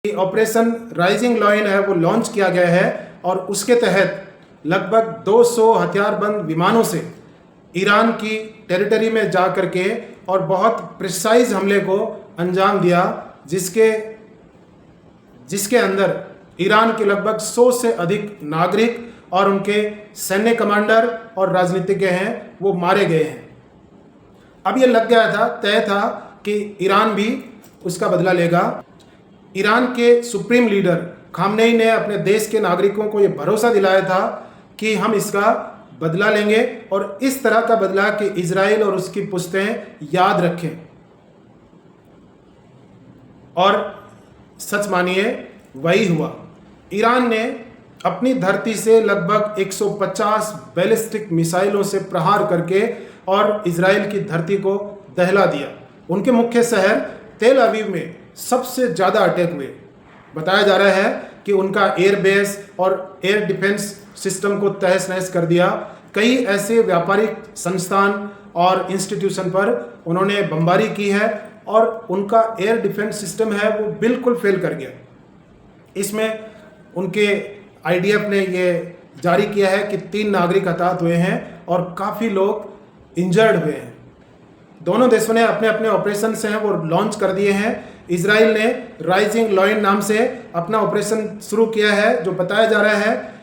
Operation rising lion है वो launch किया गया है और उसके तहत लगभग 200 हथियारबंद विमानों से ईरान की टेरिटरी में जा करके और बहुत प्रिसाइज हमले को अंजाम दिया, जिसके अंदर ईरान के लगभग 100 से अधिक नागरिक और उनके सैन्य कमांडर और राजनीतिज्ञ हैं वो मारे गए हैं। अब ये लग गया था, तय था कि ईरान भी उसका बदला लेगा। ईरान के सुप्रीम लीडर खामनेई ने अपने देश के नागरिकों को ये भरोसा दिलाया था कि हम इसका बदला लेंगे और इस तरह का बदला कि इजराइल और उसकी पुश्तें याद रखें। और सच मानिए वही हुआ। ईरान ने अपनी धरती से लगभग 150 बैलिस्टिक मिसाइलों से प्रहार करके और इजराइल की धरती को दहला दिया। उनके मुख्य शहर तेल अवीव में सबसे ज़्यादा अटैक हुए। बताया जा रहा है कि उनका एयरबेस और एयर डिफेंस सिस्टम को तहस नहस कर दिया। कई ऐसे व्यापारिक संस्थान और इंस्टीट्यूशन पर उन्होंने बमबारी की है और उनका एयर डिफेंस सिस्टम है वो बिल्कुल फेल कर गया। इसमें उनके आईडीएफ ने ये जारी किया है कि 3 नागरिक हताहत हुए हैं और काफ़ी लोग इंजर्ड हुए हैं। दोनों देशों ने अपने अपने ऑपरेशन से हैं वो लॉन्च कर दिए हैं। इजराइल ने राइजिंग लायन नाम से अपना ऑपरेशन शुरू किया है, जो बताया जा रहा है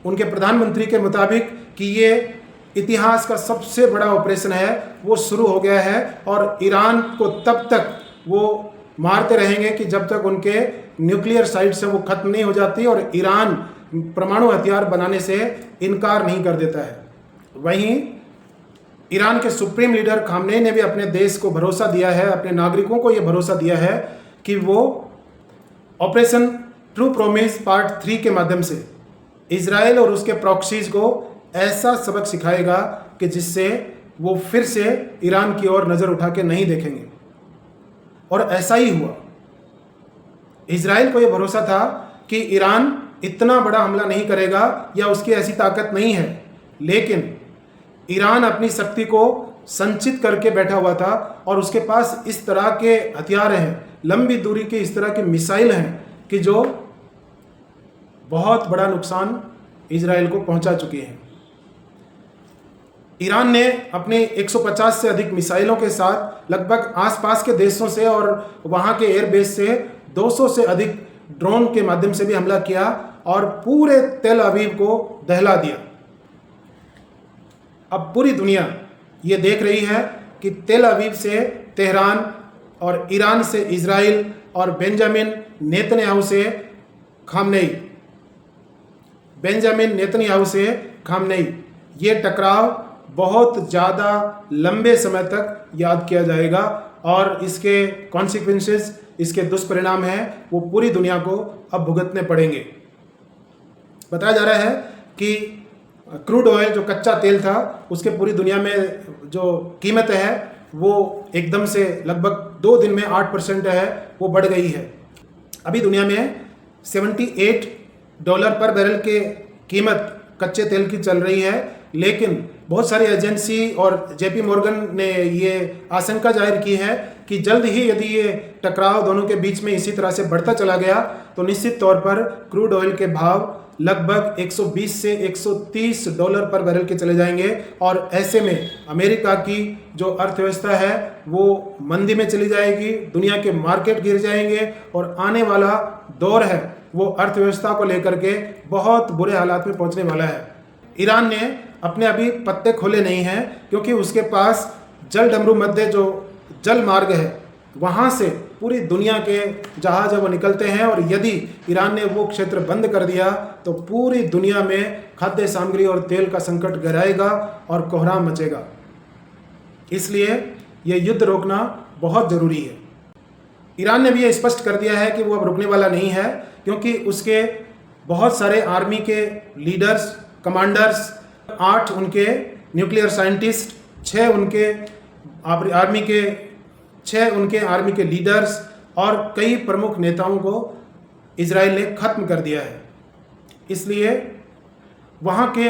उनके प्रधानमंत्री के मुताबिक कि ये इतिहास का सबसे बड़ा ऑपरेशन है वो शुरू हो गया है और ईरान को तब तक वो मारते रहेंगे कि जब तक उनके न्यूक्लियर साइट से वो खत्म नहीं हो जाती और ईरान परमाणु हथियार बनाने से इनकार नहीं कर देता है। वहीं ईरान के सुप्रीम लीडर खामनेई ने भी अपने देश को भरोसा दिया है, अपने नागरिकों को ये भरोसा दिया है कि वो ऑपरेशन ट्रू प्रॉमिस पार्ट 3 के माध्यम से इजराइल और उसके प्रॉक्सीज को ऐसा सबक सिखाएगा कि जिससे वो फिर से ईरान की ओर नज़र उठा के नहीं देखेंगे। और ऐसा ही हुआ। इजराइल को ये भरोसा था कि ईरान इतना बड़ा हमला नहीं करेगा या उसकी ऐसी ताकत नहीं है, लेकिन ईरान अपनी शक्ति को संचित करके बैठा हुआ था और उसके पास इस तरह के हथियार हैं, लंबी दूरी के इस तरह के मिसाइल हैं कि जो बहुत बड़ा नुकसान इजराइल को पहुंचा चुके हैं। ईरान ने अपने 150 से अधिक मिसाइलों के साथ लगभग आसपास के देशों से और वहां के एयरबेस से 200 से अधिक ड्रोन के माध्यम से भी हमला किया और पूरे तेल अवीव को दहला दिया। अब पूरी दुनिया ये देख रही है कि तेल अवीव से तेहरान और ईरान से इजराइल और बेंजामिन नेतन्याहू से खामनेई ये टकराव बहुत ज़्यादा लंबे समय तक याद किया जाएगा और इसके कॉन्सिक्वेंसेस, इसके दुष्परिणाम हैं वो पूरी दुनिया को अब भुगतने पड़ेंगे। बताया जा रहा है कि क्रूड ऑयल जो कच्चा तेल था उसके पूरी दुनिया में जो कीमत है वो एकदम से लगभग 2 दिन में 8% है वो बढ़ गई है। अभी दुनिया में $78 पर बैरल के कीमत कच्चे तेल की चल रही है, लेकिन बहुत सारी एजेंसी और जेपी मॉर्गन ने ये आशंका जाहिर की है कि जल्द ही यदि ये टकराव दोनों के बीच में इसी तरह से बढ़ता चला गया तो निश्चित तौर पर क्रूड ऑयल के भाव लगभग 120 से $130 पर बैरल के चले जाएंगे और ऐसे में अमेरिका की जो अर्थव्यवस्था है वो मंदी में चली जाएगी, दुनिया के मार्केट गिर जाएंगे और आने वाला दौर है वो अर्थव्यवस्था को लेकर के बहुत बुरे हालात में पहुंचने वाला है। ईरान ने अपने अभी पत्ते खोले नहीं हैं क्योंकि उसके पास जलडमरू मध्य जो जल मार्ग है वहाँ से पूरी दुनिया के जहाज वो निकलते हैं और यदि ईरान ने वो क्षेत्र बंद कर दिया तो पूरी दुनिया में खाद्य सामग्री और तेल का संकट गहराएगा और कोहराम मचेगा। इसलिए ये युद्ध रोकना बहुत ज़रूरी है। ईरान ने भी ये स्पष्ट कर दिया है कि वो अब रुकने वाला नहीं है क्योंकि उसके बहुत सारे आर्मी के लीडर्स, कमांडर्स, 8 उनके न्यूक्लियर साइंटिस्ट, 6 उनके आर्मी के लीडर्स और कई प्रमुख नेताओं को इजराइल ने ख़त्म कर दिया है। इसलिए वहाँ के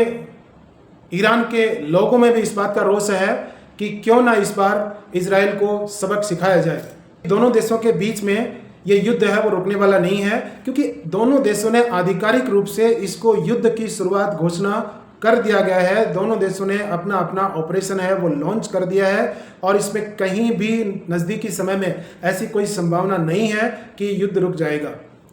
ईरान के लोगों में भी इस बात का रोष है कि क्यों ना इस बार इजराइल को सबक सिखाया जाए। दोनों देशों के बीच में ये युद्ध है वो रुकने वाला नहीं है, क्योंकि दोनों देशों ने आधिकारिक रूप से इसको युद्ध की शुरुआत घोषणा कर दिया गया है। दोनों देशों ने अपना अपना ऑपरेशन है वो लॉन्च कर दिया है और इसमें कहीं भी नज़दीकी समय में ऐसी कोई संभावना नहीं है कि युद्ध रुक जाएगा,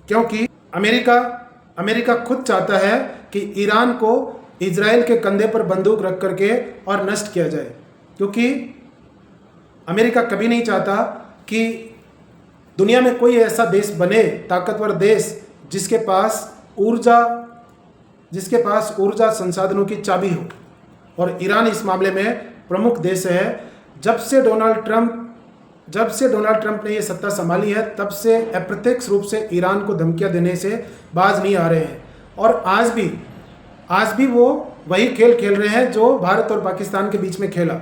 क्योंकि अमेरिका खुद चाहता है कि ईरान को इजराइल के कंधे पर बंदूक रख करके और नष्ट किया जाए, क्योंकि अमेरिका कभी नहीं चाहता कि दुनिया में कोई ऐसा देश बने, ताकतवर देश, जिसके पास ऊर्जा संसाधनों की चाबी हो, और ईरान इस मामले में प्रमुख देश है। जब से डोनाल्ड ट्रंप ने ये सत्ता संभाली है, तब से अप्रत्यक्ष रूप से ईरान को धमकियां देने से बाज नहीं आ रहे हैं, और आज भी वो वही खेल खेल रहे हैं जो भारत और पाकिस्तान के बीच में खेला,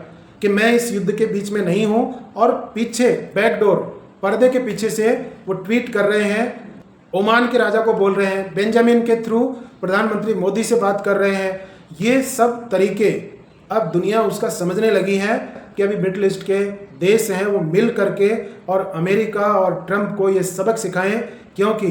कि मैं इस युद्ध के बीच में नहीं हूं, और पीछे बैकडोर, पर्दे के पीछे से वो ट्वीट कर रहे हैं, ओमान के राजा को बोल रहे हैं, बेंजामिन के थ्रू प्रधानमंत्री मोदी से बात कर रहे हैं। ये सब तरीके अब दुनिया उसका समझने लगी है कि अभी मिडिल ईस्ट के देश हैं वो मिल करके और अमेरिका और ट्रंप को ये सबक सिखाएं, क्योंकि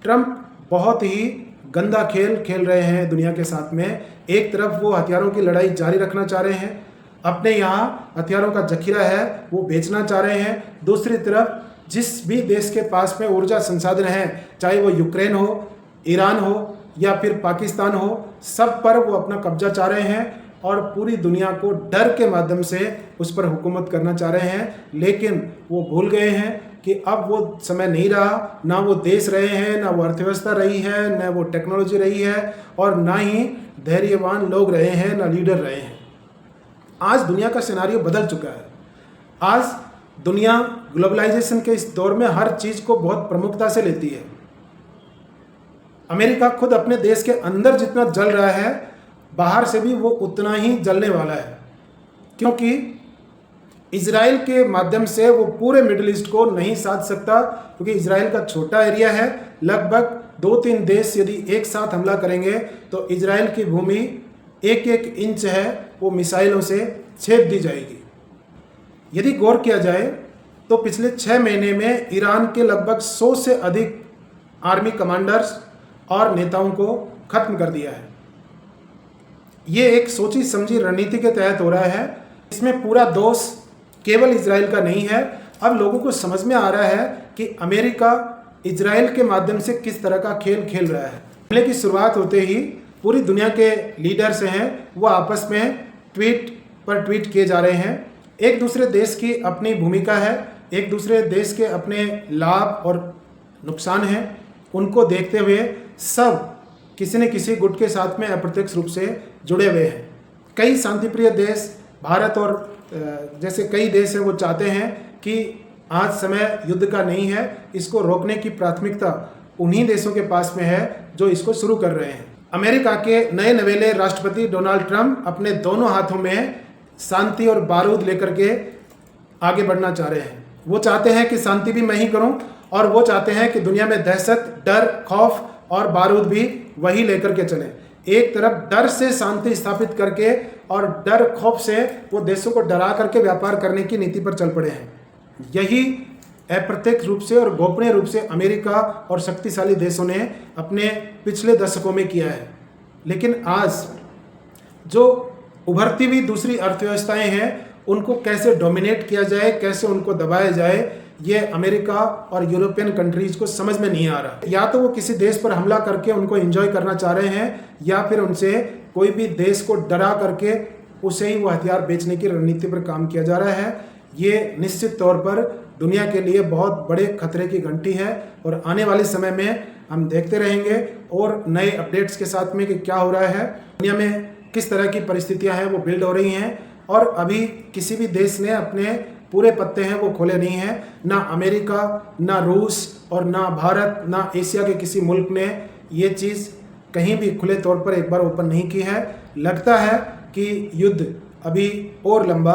ट्रंप बहुत ही गंदा खेल खेल रहे हैं दुनिया के साथ में। एक तरफ वो हथियारों की लड़ाई जारी रखना चाह रहे हैं, अपने यहाँ हथियारों का जखीरा है वो बेचना चाह रहे हैं, दूसरी तरफ जिस भी देश के पास में ऊर्जा संसाधन है, चाहे वो यूक्रेन हो, ईरान हो या फिर पाकिस्तान हो, सब पर वो अपना कब्जा चाह रहे हैं और पूरी दुनिया को डर के माध्यम से उस पर हुकूमत करना चाह रहे हैं। लेकिन वो भूल गए हैं कि अब वो समय नहीं रहा, ना वो देश रहे हैं, ना वो अर्थव्यवस्था रही है, ना वो टेक्नोलॉजी रही है, और ना ही धैर्यवान लोग रहे हैं, ना लीडर रहे हैं। आज दुनिया का सिनारियो बदल चुका है। आज दुनिया ग्लोबलाइजेशन के इस दौर में हर चीज़ को बहुत प्रमुखता से लेती है। अमेरिका खुद अपने देश के अंदर जितना जल रहा है, बाहर से भी वो उतना ही जलने वाला है, क्योंकि इजराइल के माध्यम से वो पूरे मिडिल ईस्ट को नहीं साध सकता, क्योंकि इजराइल का छोटा एरिया है। लगभग 2-3 देश यदि एक साथ हमला करेंगे तो इजराइल की भूमि 1-1 इंच है वो मिसाइलों से छेद दी जाएगी। यदि गौर किया जाए तो पिछले 6 महीने में ईरान के लगभग 100 से अधिक आर्मी कमांडर्स और नेताओं को खत्म कर दिया है। ये एक सोची समझी रणनीति के तहत हो रहा है। इसमें पूरा दोष केवल इजराइल का नहीं है। अब लोगों को समझ में आ रहा है कि अमेरिका इजराइल के माध्यम से किस तरह का खेल खेल रहा है। हमले की शुरुआत होते ही पूरी दुनिया के लीडर्स हैं वो आपस में ट्वीट किए जा रहे हैं। एक दूसरे देश की अपनी भूमिका है, एक दूसरे देश के अपने लाभ और नुकसान हैं, उनको देखते हुए सब किसी न किसी गुट के साथ में अप्रत्यक्ष रूप से जुड़े हुए हैं। कई शांतिप्रिय देश, भारत और जैसे कई देश हैं, वो चाहते हैं कि आज समय युद्ध का नहीं है, इसको रोकने की प्राथमिकता उन्हीं देशों के पास में है जो इसको शुरू कर रहे हैं। अमेरिका के नए नवेले राष्ट्रपति डोनाल्ड ट्रंप अपने दोनों हाथों में शांति और बारूद लेकर के आगे बढ़ना चाह रहे हैं। वो चाहते हैं कि शांति भी मैं ही करूं, और वो चाहते हैं कि दुनिया में दहशत, डर, खौफ और बारूद भी वही लेकर के चलें। एक तरफ डर से शांति स्थापित करके और डर खौफ से वो देशों को डरा करके व्यापार करने की नीति पर चल पड़े हैं। यही अप्रत्यक्ष रूप से और गोपनीय रूप से अमेरिका और शक्तिशाली देशों ने अपने पिछले दशकों में किया है। लेकिन आज जो उभरती हुई दूसरी अर्थव्यवस्थाएं हैं, उनको कैसे डोमिनेट किया जाए, कैसे उनको दबाया जाए, ये अमेरिका और यूरोपियन कंट्रीज को समझ में नहीं आ रहा। या तो वो किसी देश पर हमला करके उनको एंजॉय करना चाह रहे हैं, या फिर उनसे कोई भी देश को डरा करके उसे ही वो हथियार बेचने की रणनीति पर काम किया जा रहा है। ये निश्चित तौर पर दुनिया के लिए बहुत बड़े खतरे की घंटी है, और आने वाले समय में हम देखते रहेंगे और नए अपडेट्स के साथ में कि क्या हो रहा है, दुनिया में किस तरह की परिस्थितियां हैं वो बिल्ड हो रही हैं। और अभी किसी भी देश ने अपने पूरे पत्ते हैं वो खोले नहीं हैं। ना अमेरिका, ना रूस और ना भारत, ना एशिया के किसी मुल्क ने ये चीज़ कहीं भी खुले तौर पर एक बार ओपन नहीं की है। लगता है कि युद्ध अभी और लंबा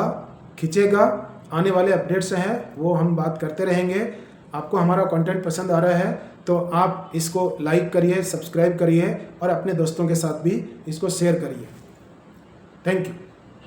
खिंचेगा। आने वाले अपडेट्स हैं वो हम बात करते रहेंगे। आपको हमारा कंटेंट पसंद आ रहा है तो आप इसको लाइक करिए, सब्सक्राइब करिए और अपने दोस्तों के साथ भी इसको शेयर करिए। Thank you.